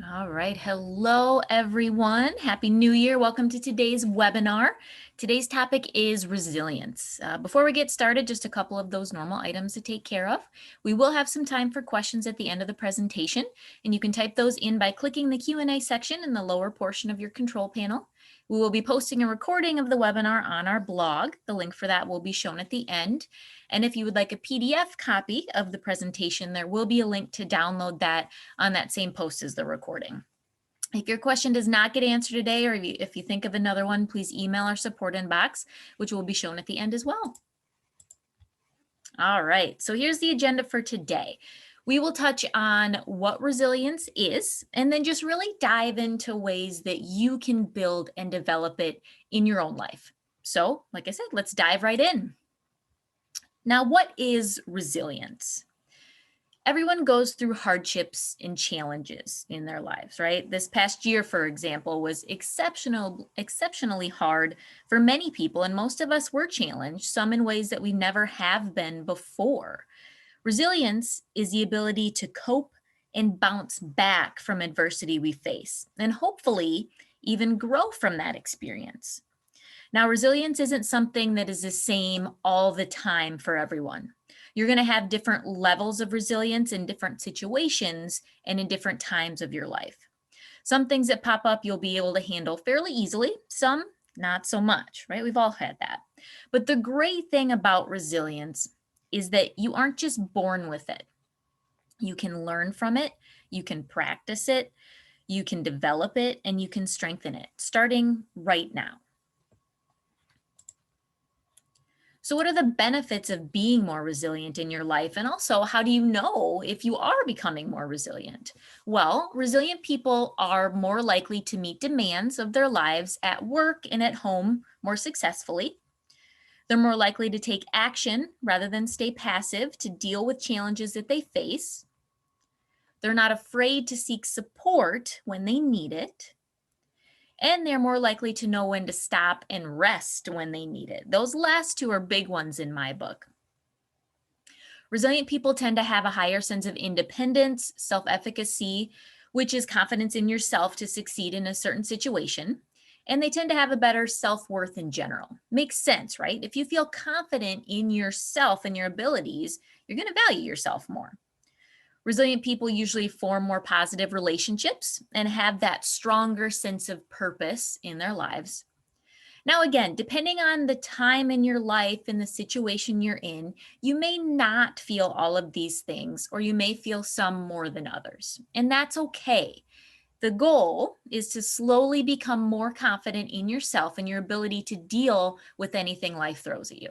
All right. Hello, everyone. Happy New Year. Welcome to today's webinar. Today's topic is resilience. Before we get started, just a couple of those normal items to take care of. We will have some time for questions at the end of the presentation, and you can type those in by clicking the Q&A section in the lower portion of your control panel. We will be posting a recording of the webinar on our blog. The link for that will be shown at the end. And if you would like a PDF copy of the presentation, there will be a link to download that on that same post as the recording. If your question does not get answered today, or if you think of another one, please email our support inbox, which will be shown at the end as well. All right, so here's the agenda for today. We will touch on what resilience is, and then just really dive into ways that you can build and develop it in your own life. So, like I said, let's dive right in. Now, what is resilience? Everyone goes through hardships and challenges in their lives, right? This past year, for example, was exceptionally hard for many people, and most of us were challenged, some in ways that we never have been before. Resilience is the ability to cope and bounce back from adversity we face, and hopefully even grow from that experience. Now, resilience isn't something that is the same all the time for everyone. You're going to have different levels of resilience in different situations and in different times of your life. Some things that pop up you'll be able to handle fairly easily, some not so much, right? We've all had that. But the great thing about resilience is that you aren't just born with it. You can learn from it, you can practice it, you can develop it, and you can strengthen it starting right now. So what are the benefits of being more resilient in your life? And also, how do you know if you are becoming more resilient? Well, resilient people are more likely to meet demands of their lives at work and at home more successfully. They're more likely to take action rather than stay passive to deal with challenges that they face. They're not afraid to seek support when they need it. And they're more likely to know when to stop and rest when they need it. Those last two are big ones in my book. Resilient people tend to have a higher sense of independence, self-efficacy, which is confidence in yourself to succeed in a certain situation. And they tend to have a better self-worth in general. Makes sense, right? If you feel confident in yourself and your abilities, you're going to value yourself more. Resilient people usually form more positive relationships and have that stronger sense of purpose in their lives. Now, again, depending on the time in your life and the situation you're in, you may not feel all of these things, or you may feel some more than others, and that's okay. The goal is to slowly become more confident in yourself and your ability to deal with anything life throws at you.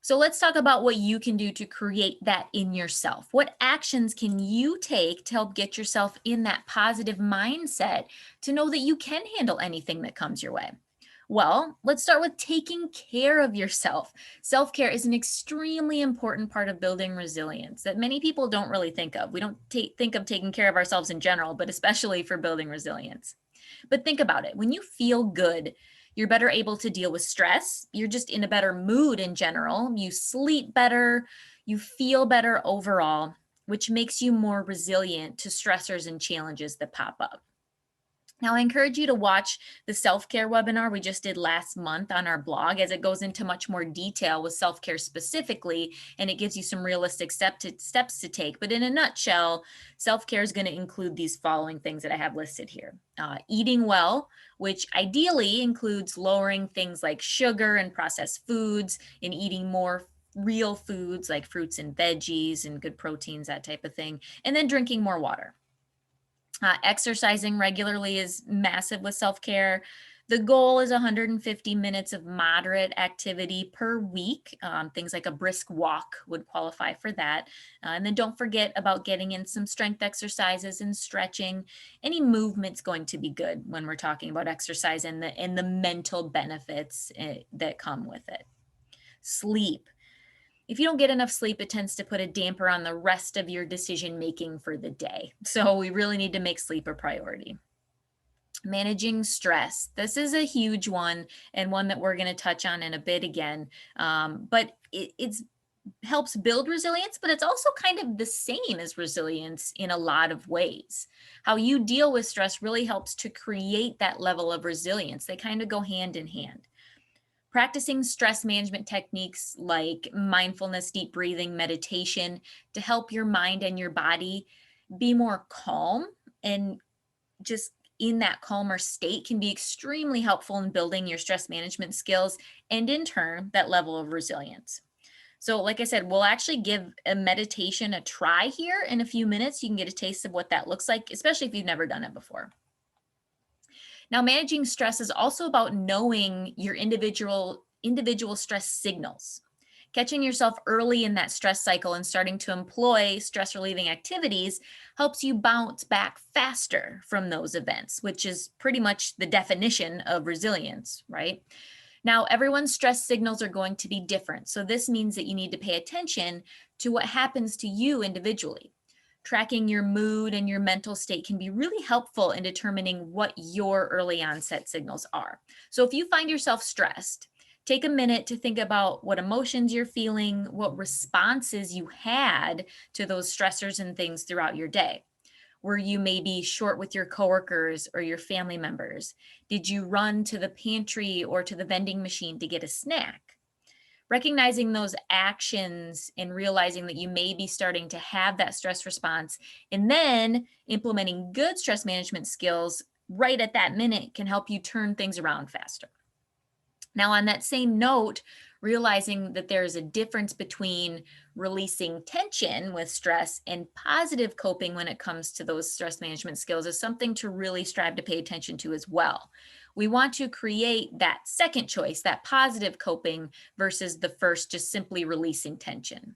So let's talk about what you can do to create that in yourself. What actions can you take to help get yourself in that positive mindset to know that you can handle anything that comes your way? Well, let's start with taking care of yourself. Self-care is an extremely important part of building resilience that many people don't really think of. We don't think of taking care of ourselves in general, but especially for building resilience. But think about it. When you feel good, you're better able to deal with stress. You're just in a better mood in general. You sleep better. You feel better overall, which makes you more resilient to stressors and challenges that pop up. Now, I encourage you to watch the self-care webinar we just did last month on our blog, as it goes into much more detail with self-care specifically, and it gives you some realistic steps to take. But in a nutshell, self-care is going to include these following things that I have listed here. Eating well, which ideally includes lowering things like sugar and processed foods and eating more real foods like fruits and veggies and good proteins, that type of thing, and then drinking more water. Exercising regularly is massive with self-care. The goal is 150 minutes of moderate activity per week. Things like a brisk walk would qualify for that. And then don't forget about getting in some strength exercises and stretching. Any movement's going to be good when we're talking about exercise and the mental benefits that come with it. Sleep. If you don't get enough sleep, it tends to put a damper on the rest of your decision making for the day. So we really need to make sleep a priority. Managing stress. This is a huge one, and one that we're going to touch on in a bit again. But it's helps build resilience, but it's also kind of the same as resilience in a lot of ways. How you deal with stress really helps to create that level of resilience. They kind of go hand in hand. Practicing stress management techniques like mindfulness, deep breathing, meditation to help your mind and your body be more calm and just in that calmer state can be extremely helpful in building your stress management skills and in turn that level of resilience. So, like I said, we'll actually give a meditation a try here in a few minutes. You can get a taste of what that looks like, especially if you've never done it before. Now, managing stress is also about knowing your individual stress signals. Catching yourself early in that stress cycle and starting to employ stress relieving activities helps you bounce back faster from those events, which is pretty much the definition of resilience, right? Now, everyone's stress signals are going to be different. So, this means that you need to pay attention to what happens to you individually. Tracking your mood and your mental state can be really helpful in determining what your early onset signals are. So, if you find yourself stressed, take a minute to think about what emotions you're feeling, what responses you had to those stressors and things throughout your day. Were you maybe short with your coworkers or your family members? Did you run to the pantry or to the vending machine to get a snack? Recognizing those actions and realizing that you may be starting to have that stress response and then implementing good stress management skills right at that minute can help you turn things around faster. Now, on that same note, realizing that there's a difference between releasing tension with stress and positive coping when it comes to those stress management skills is something to really strive to pay attention to as well. We want to create that second choice, that positive coping versus the first, just simply releasing tension.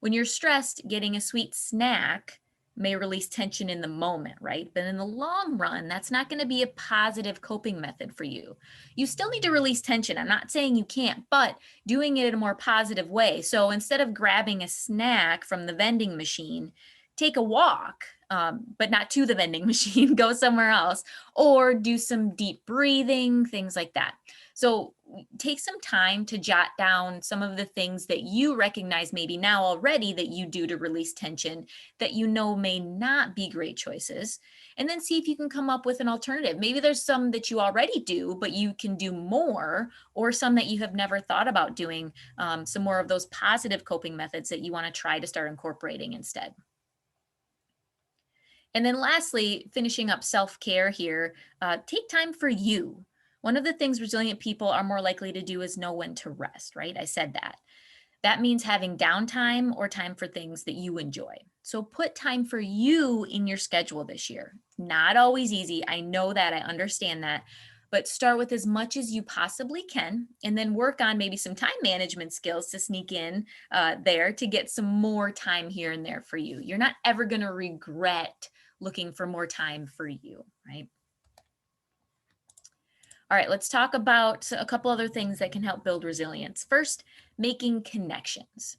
When you're stressed, getting a sweet snack may release tension in the moment, right? But in the long run, that's not going to be a positive coping method for you. You still need to release tension. I'm not saying you can't, but doing it in a more positive way. So instead of grabbing a snack from the vending machine, take a walk, but not to the vending machine, go somewhere else, or do some deep breathing, things like that. So take some time to jot down some of the things that you recognize maybe now already that you do to release tension that you know may not be great choices. And then see if you can come up with an alternative. Maybe there's some that you already do, but you can do more, or some that you have never thought about doing, some more of those positive coping methods that you want to try to start incorporating instead. And then lastly, finishing up self-care here, take time for you. One of the things resilient people are more likely to do is know when to rest, right? I said that. That means having downtime or time for things that you enjoy. So put time for you in your schedule this year. Not always easy. I know that. I understand that. But start with as much as you possibly can and then work on maybe some time management skills to sneak in there to get some more time here and there for you. You're not ever going to regret looking for more time for you, right? All right, let's talk about a couple other things that can help build resilience. First, making connections.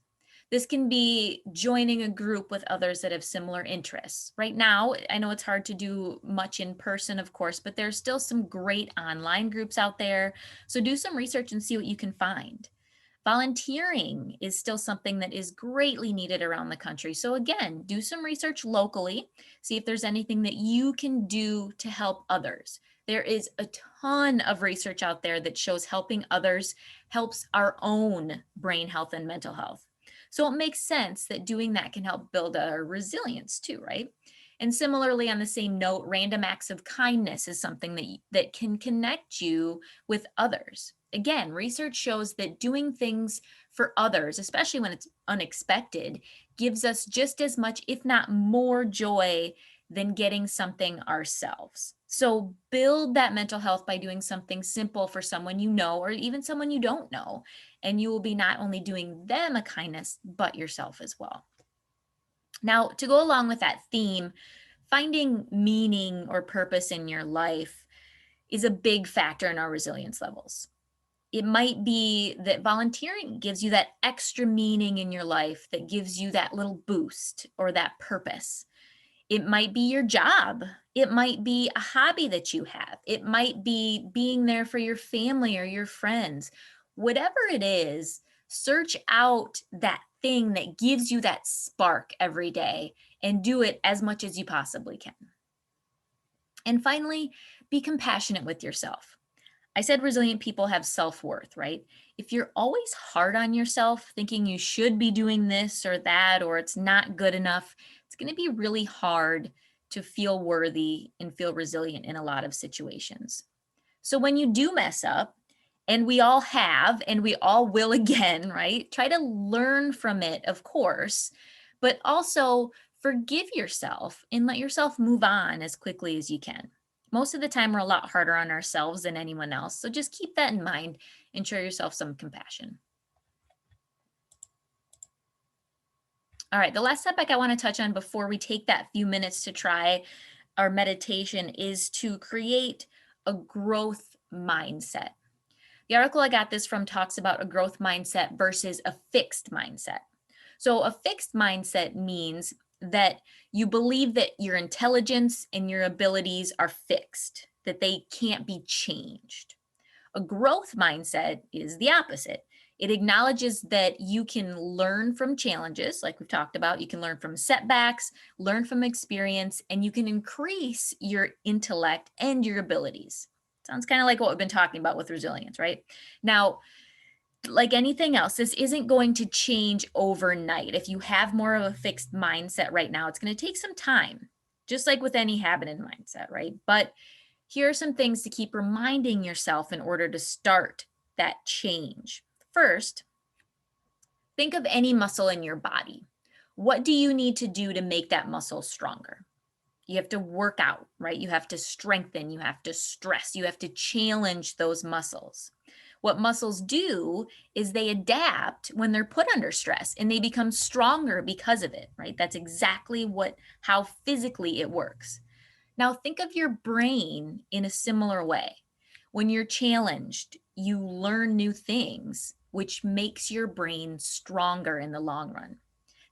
This can be joining a group with others that have similar interests. Right now, I know it's hard to do much in person, of course, but there's still some great online groups out there. So do some research and see what you can find. Volunteering is still something that is greatly needed around the country. So, again, do some research locally, see if there's anything that you can do to help others. There is a ton of research out there that shows helping others helps our own brain health and mental health. So, it makes sense that doing that can help build our resilience too, right? And similarly, on the same note, random acts of kindness is something that can connect you with others. Again, research shows that doing things for others, especially when it's unexpected, gives us just as much, if not more, joy than getting something ourselves. So build that mental health by doing something simple for someone you know, or even someone you don't know. And you will be not only doing them a kindness, but yourself as well. Now, to go along with that theme, finding meaning or purpose in your life is a big factor in our resilience levels. It might be that volunteering gives you that extra meaning in your life that gives you that little boost or that purpose. It might be your job. It might be a hobby that you have. It might be being there for your family or your friends. Whatever it is, Search out that thing that gives you that spark every day and do it as much as you possibly can. And finally, be compassionate with yourself. I said resilient people have self-worth, right? If you're always hard on yourself, thinking you should be doing this or that, or it's not good enough, it's going to be really hard to feel worthy and feel resilient in a lot of situations. So when you do mess up, and we all have, and we all will again, right? Try to learn from it, of course, but also forgive yourself and let yourself move on as quickly as you can. Most of the time, we're a lot harder on ourselves than anyone else. So just keep that in mind and show yourself some compassion. All right, the last topic I want to touch on before we take that few minutes to try our meditation is to create a growth mindset. The article I got this from talks about a growth mindset versus a fixed mindset. So, a fixed mindset means that you believe that your intelligence and your abilities are fixed, that they can't be changed. A growth mindset is the opposite. It acknowledges that you can learn from challenges, like we've talked about. You can learn from setbacks, learn from experience, and you can increase your intellect and your abilities. Sounds kind of like what we've been talking about with resilience, right? Now, like anything else, this isn't going to change overnight. If you have more of a fixed mindset right now, it's going to take some time, just like with any habit and mindset, right? But here are some things to keep reminding yourself in order to start that change. First, think of any muscle in your body. What do you need to do to make that muscle stronger? You have to work out, right? You have to strengthen, you have to stress, you have to challenge those muscles. What muscles do is they adapt when they're put under stress and they become stronger because of it, right? That's exactly how physically it works. Now think of your brain in a similar way. When you're challenged, you learn new things, which makes your brain stronger in the long run.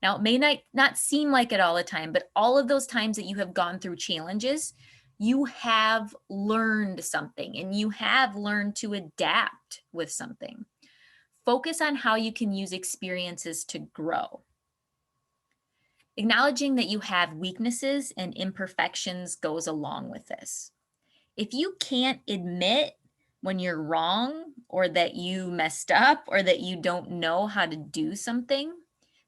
Now, it may not seem like it all the time, but all of those times that you have gone through challenges, you have learned something and you have learned to adapt with something. Focus on how you can use experiences to grow. Acknowledging that you have weaknesses and imperfections goes along with this. If you can't admit when you're wrong or that you messed up or that you don't know how to do something,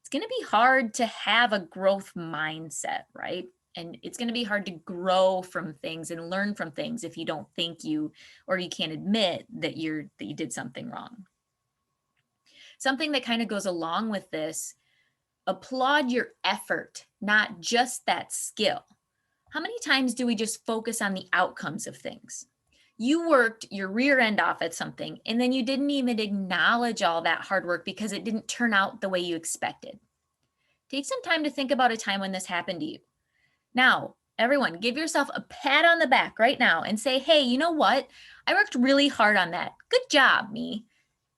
it's going to be hard to have a growth mindset, right? And it's going to be hard to grow from things and learn from things if you don't think you or you can't admit that you did something wrong. Something that kind of goes along with this, applaud your effort, not just that skill. How many times do we just focus on the outcomes of things? You worked your rear end off at something and then you didn't even acknowledge all that hard work because it didn't turn out the way you expected. Take some time to think about a time when this happened to you. Now, everyone, give yourself a pat on the back right now and say, hey, you know what? I worked really hard on that. Good job, me.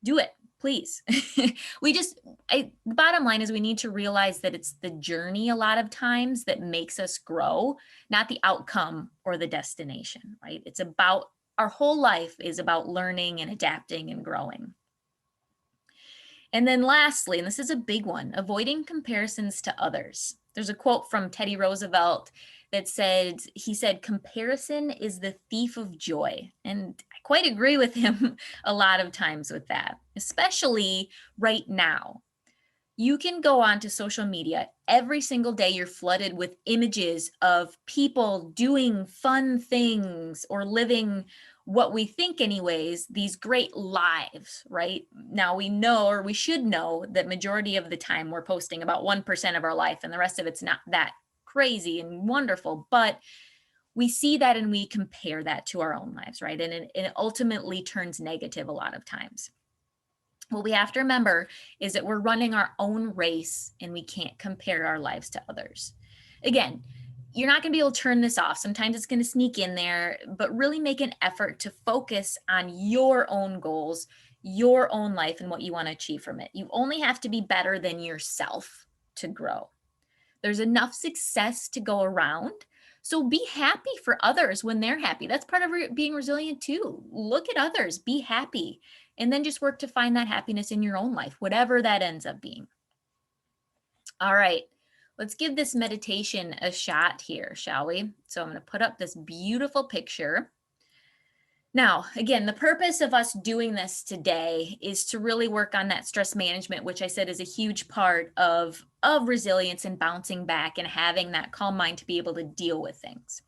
Do it, please. The bottom line is we need to realize that it's the journey a lot of times that makes us grow, not the outcome or the destination, right? It's about our whole life is about learning and adapting and growing. And then lastly, and this is a big one, avoiding comparisons to others. There's a quote from Teddy Roosevelt that he said, comparison is the thief of joy. And I quite agree with him a lot of times with that, especially right now. You can go onto social media every single day. You're flooded with images of people doing fun things or living what we think anyways, these great lives, right? Now we know, or we should know, that majority of the time we're posting about 1% of our life and the rest of it's not that crazy and wonderful, but we see that and we compare that to our own lives, right? And it ultimately turns negative a lot of times. What we have to remember is that we're running our own race and we can't compare our lives to others. Again, you're not going to be able to turn this off. Sometimes it's going to sneak in there, but really make an effort to focus on your own goals, your own life, and what you want to achieve from it. You only have to be better than yourself to grow. There's enough success to go around. So be happy for others when they're happy. That's part of being resilient too. Look at others, be happy, and then just work to find that happiness in your own life, whatever that ends up being. All right, let's give this meditation a shot here, shall we? So I'm going to put up this beautiful picture. Now, again, the purpose of us doing this today is to really work on that stress management, which I said is a huge part of resilience and bouncing back and having that calm mind to be able to deal with things.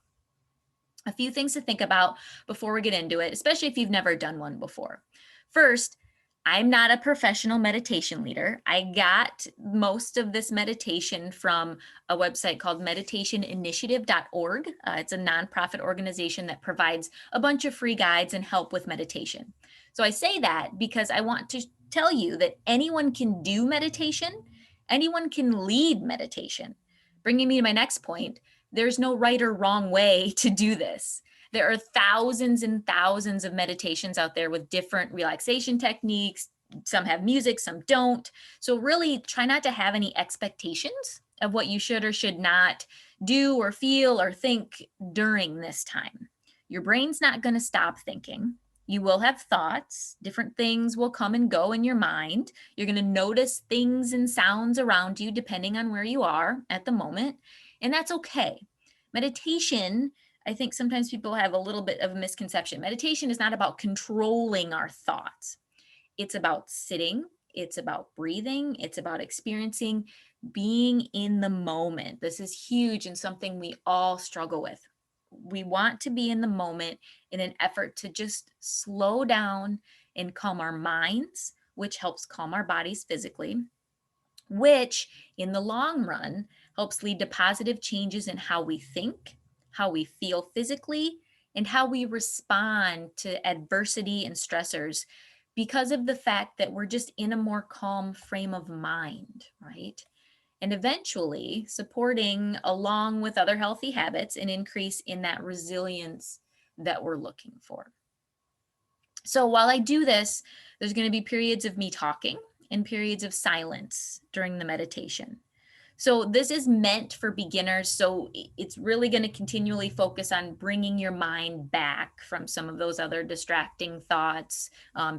A few things to think about before we get into it, especially if you've never done one before. First, I'm not a professional meditation leader. I got most of this meditation from a website called meditationinitiative.org. It's a nonprofit organization that provides a bunch of free guides and help with meditation. So I say that because I want to tell you that anyone can do meditation, anyone can lead meditation. Bringing me to my next point, there's no right or wrong way to do this. There are thousands and thousands of meditations out there with different relaxation techniques. Some have music, some don't. So really try not to have any expectations of what you should or should not do or feel or think during this time. Your brain's not going to stop thinking. You will have thoughts. Different things will come and go in your mind. You're going to notice things and sounds around you depending on where you are at the moment. And that's okay. Meditation, I think sometimes people have a little bit of a misconception. Meditation is not about controlling our thoughts. It's about sitting, it's about breathing, it's about experiencing being in the moment. This is huge and something we all struggle with. We want to be in the moment in an effort to just slow down and calm our minds, which helps calm our bodies physically, which in the long run helps lead to positive changes in how we think, how we feel physically, and how we respond to adversity and stressors because of the fact that we're just in a more calm frame of mind, right? And eventually supporting, along with other healthy habits, an increase in that resilience that we're looking for. So while I do this, there's going to be periods of me talking and periods of silence during the meditation. So this is meant for beginners. So it's really going to continually focus on bringing your mind back from some of those other distracting thoughts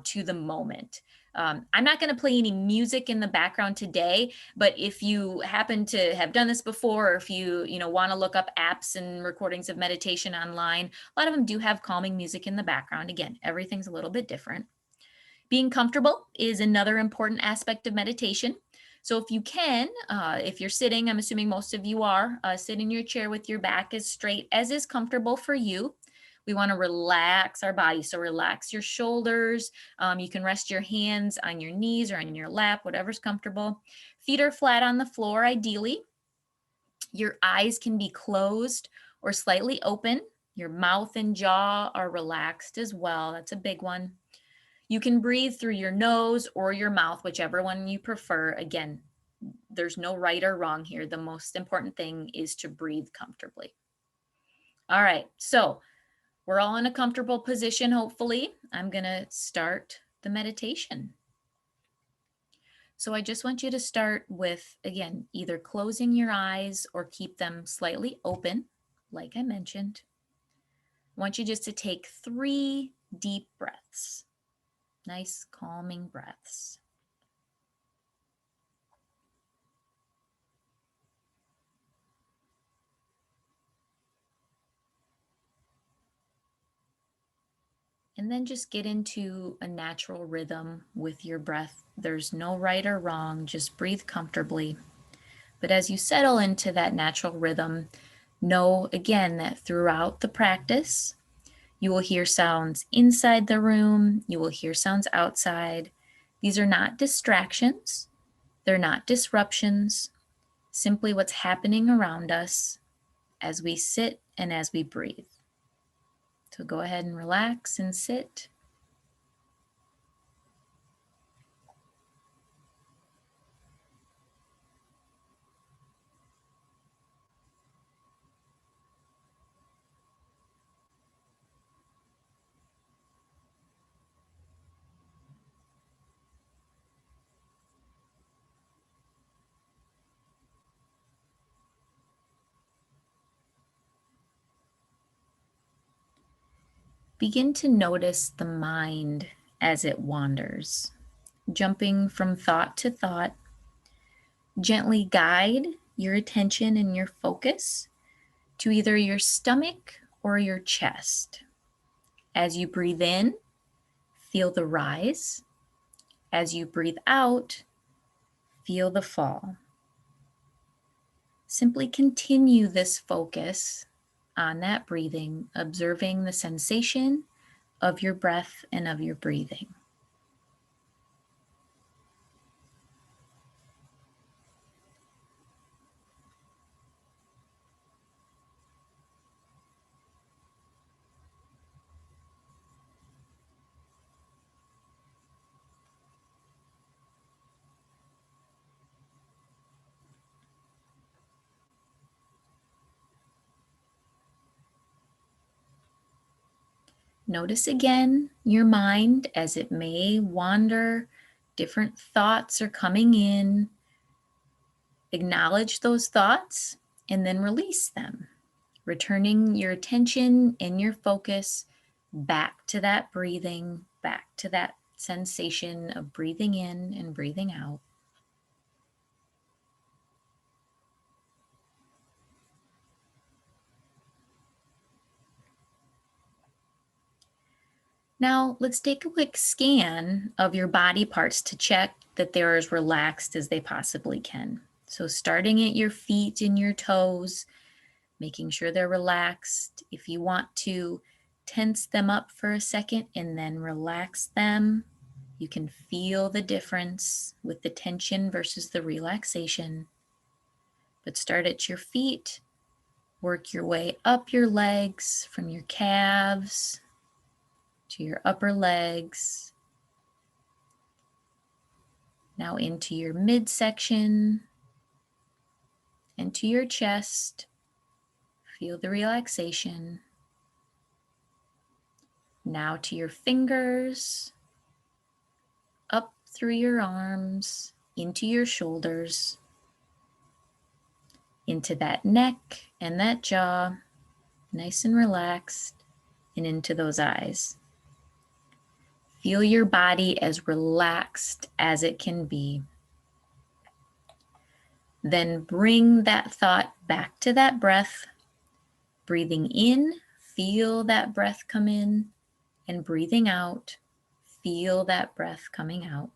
to the moment. I'm not going to play any music in the background today, but if you happen to have done this before, or if you want to look up apps and recordings of meditation online, a lot of them do have calming music in the background. Again, everything's a little bit different. Being comfortable is another important aspect of meditation. So if you can, if you're sitting, I'm assuming most of you are, sit in your chair with your back as straight as is comfortable for you. We want to relax our body. So relax your shoulders. You can rest your hands on your knees or on your lap, whatever's comfortable. Feet are flat on the floor, ideally. Your eyes can be closed or slightly open. Your mouth and jaw are relaxed as well. That's a big one. You can breathe through your nose or your mouth, whichever one you prefer. Again, there's no right or wrong here. The most important thing is to breathe comfortably. All right, so we're all in a comfortable position, hopefully. I'm going to start the meditation. So I just want you to start with, again, either closing your eyes or keep them slightly open, like I mentioned. I want you just to take 3 deep breaths, nice calming breaths. And then just get into a natural rhythm with your breath. There's no right or wrong, just breathe comfortably. But as you settle into that natural rhythm, know again that throughout the practice, you will hear sounds inside the room, you will hear sounds outside. These are not distractions, they're not disruptions, simply what's happening around us as we sit and as we breathe. So go ahead and relax and sit. Begin to notice the mind as it wanders, jumping from thought to thought. Gently guide your attention and your focus to either your stomach or your chest. As you breathe in, feel the rise. As you breathe out, feel the fall. Simply continue this focus on that breathing, observing the sensation of your breath and of your breathing. Notice again your mind as it may wander, different thoughts are coming in. Acknowledge those thoughts and then release them, returning your attention and your focus back to that breathing, back to that sensation of breathing in and breathing out. Now, let's take a quick scan of your body parts to check that they're as relaxed as they possibly can. So starting at your feet and your toes, making sure they're relaxed. If you want to tense them up for a second and then relax them, you can feel the difference with the tension versus the relaxation. But start at your feet, work your way up your legs from your calves to your upper legs, now into your midsection and to your chest. Feel the relaxation. Now to your fingers, up through your arms, into your shoulders, into that neck and that jaw, nice and relaxed, and into those eyes. Feel your body as relaxed as it can be. Then bring that thought back to that breath. Breathing in, feel that breath come in, and breathing out, feel that breath coming out.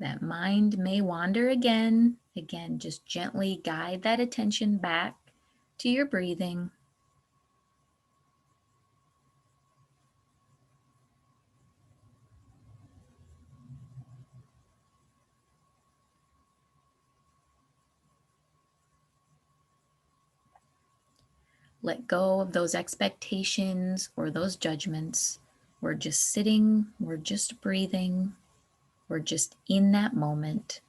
That mind may wander again. Again, just gently guide that attention back to your breathing. Let go of those expectations or those judgments. We're just sitting, we're just breathing, we're just in that moment.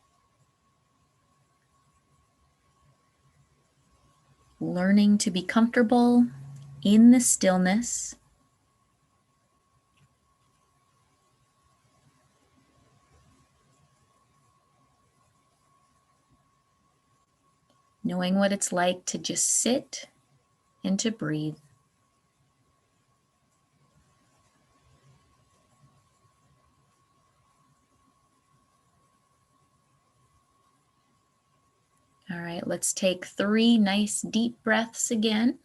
Learning to be comfortable in the stillness. Knowing what it's like to just sit and to breathe. All right, let's take 3 nice deep breaths again.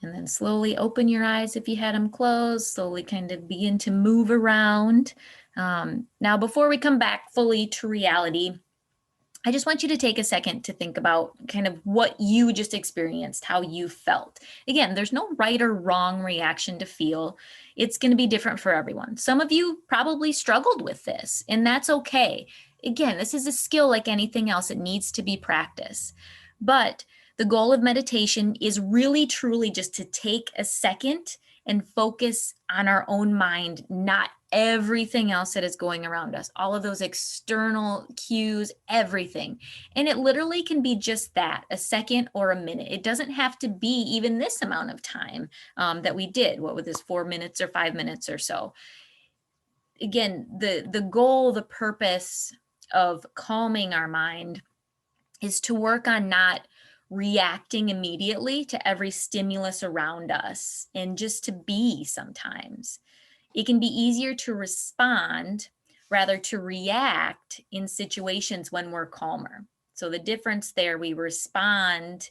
And then slowly open your eyes if you had them closed, slowly kind of begin to move around. Now, before we come back fully to reality, I just want you to take a second to think about kind of what you just experienced, how you felt. Again, there's no right or wrong reaction to feel. It's going to be different for everyone. Some of you probably struggled with this, and that's okay. Again, this is a skill like anything else. It needs to be practice. But the goal of meditation is really, truly just to take a second and focus on our own mind, not everything else that is going around us, all of those external cues, everything. And it literally can be just that, a second or a minute. It doesn't have to be even this amount of time that we did. What was this, 4 minutes or 5 minutes or so? Again, the goal, the purpose of calming our mind is to work on not reacting immediately to every stimulus around us and just to be sometimes. It can be easier to respond rather to react in situations when we're calmer. So the difference there, we respond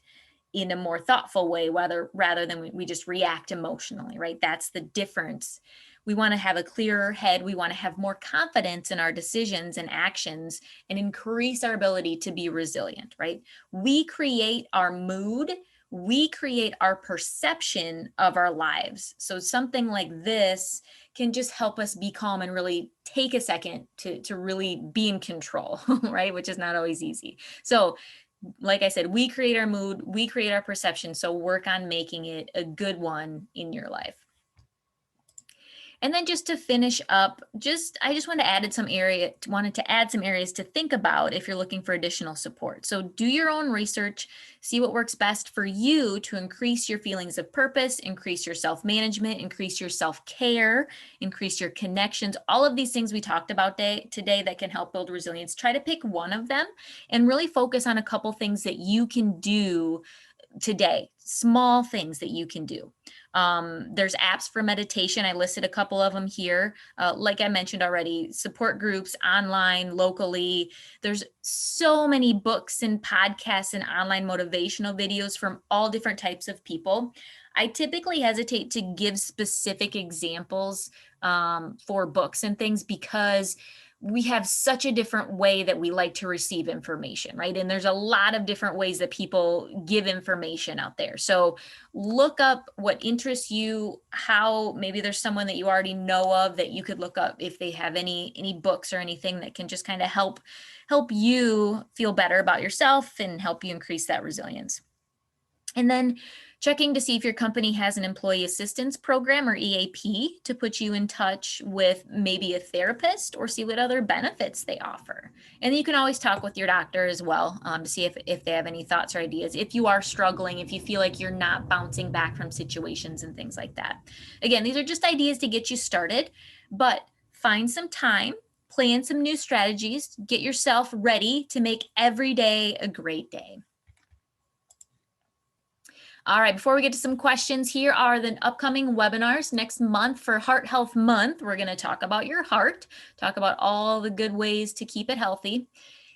in a more thoughtful way rather than we just react emotionally, right? That's the difference. We want to have a clearer head. We want to have more confidence in our decisions and actions and increase our ability to be resilient, right? We create our mood. We create our perception of our lives. So something like this can just help us be calm and really take a second to really be in control, right? Which is not always easy. So like I said, we create our mood, we create our perception. So work on making it a good one in your life. And then just to finish up, I just wanted to add some areas to think about if you're looking for additional support. So do your own research, see what works best for you to increase your feelings of purpose, increase your self-management, increase your self-care, increase your connections, all of these things we talked about today that can help build resilience. Try to pick one of them and really focus on a couple things that you can do today, small things that you can do. There's apps for meditation. I listed a couple of them here. Like I mentioned already, support groups online, locally. There's so many books and podcasts and online motivational videos from all different types of people. I typically hesitate to give specific examples for books and things because we have such a different way that we like to receive information, right? And there's a lot of different ways that people give information out there. So look up what interests you, how maybe there's someone that you already know of that you could look up if they have any books or anything that can just kind of help you feel better about yourself and help you increase that resilience. And then checking to see if your company has an employee assistance program or EAP to put you in touch with maybe a therapist or see what other benefits they offer. And you can always talk with your doctor as well to see if they have any thoughts or ideas. If you are struggling, if you feel like you're not bouncing back from situations and things like that. Again, these are just ideas to get you started, but find some time, plan some new strategies, get yourself ready to make every day a great day. All right, before we get to some questions, here are the upcoming webinars next month for Heart Health Month. We're going to talk about your heart, talk about all the good ways to keep it healthy.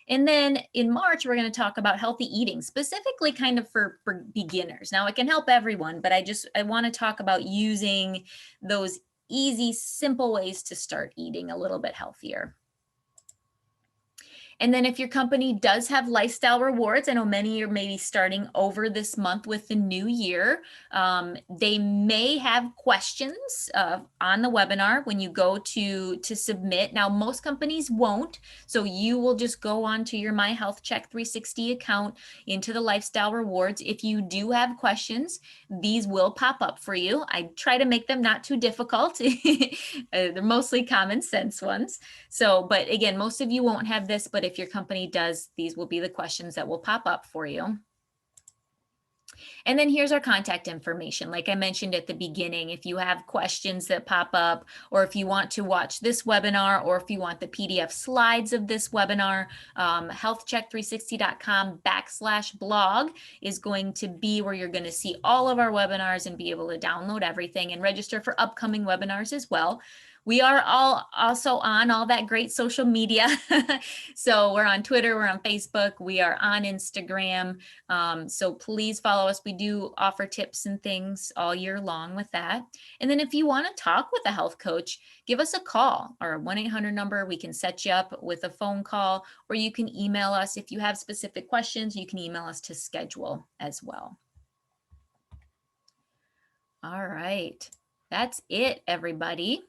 And then in March, we're going to talk about healthy eating, specifically kind of for beginners. Now, it can help everyone, but I want to talk about using those easy, simple ways to start eating a little bit healthier. And then if your company does have lifestyle rewards, I know many are maybe starting over this month with the new year. They may have questions on the webinar when you go to submit. Now, most companies won't. So you will just go on to your My Health Check 360 account into the lifestyle rewards. If you do have questions, these will pop up for you. I try to make them not too difficult. They're mostly common sense ones. So, but again, most of you won't have this, but if your company does, these will be the questions that will pop up for you. And then here's our contact information. Like I mentioned at the beginning, if you have questions that pop up, or if you want to watch this webinar, or if you want the PDF slides of this webinar, healthcheck360.com/blog is going to be where you're going to see all of our webinars and be able to download everything and register for upcoming webinars as well. We are all also on all that great social media. So we're on Twitter, we're on Facebook, we are on Instagram. So please follow us. We do offer tips and things all year long with that. And then if you want to talk with a health coach, give us a call. Our 1-800 number, we can set you up with a phone call, or you can email us. If you have specific questions, you can email us to schedule as well. All right. That's it, everybody.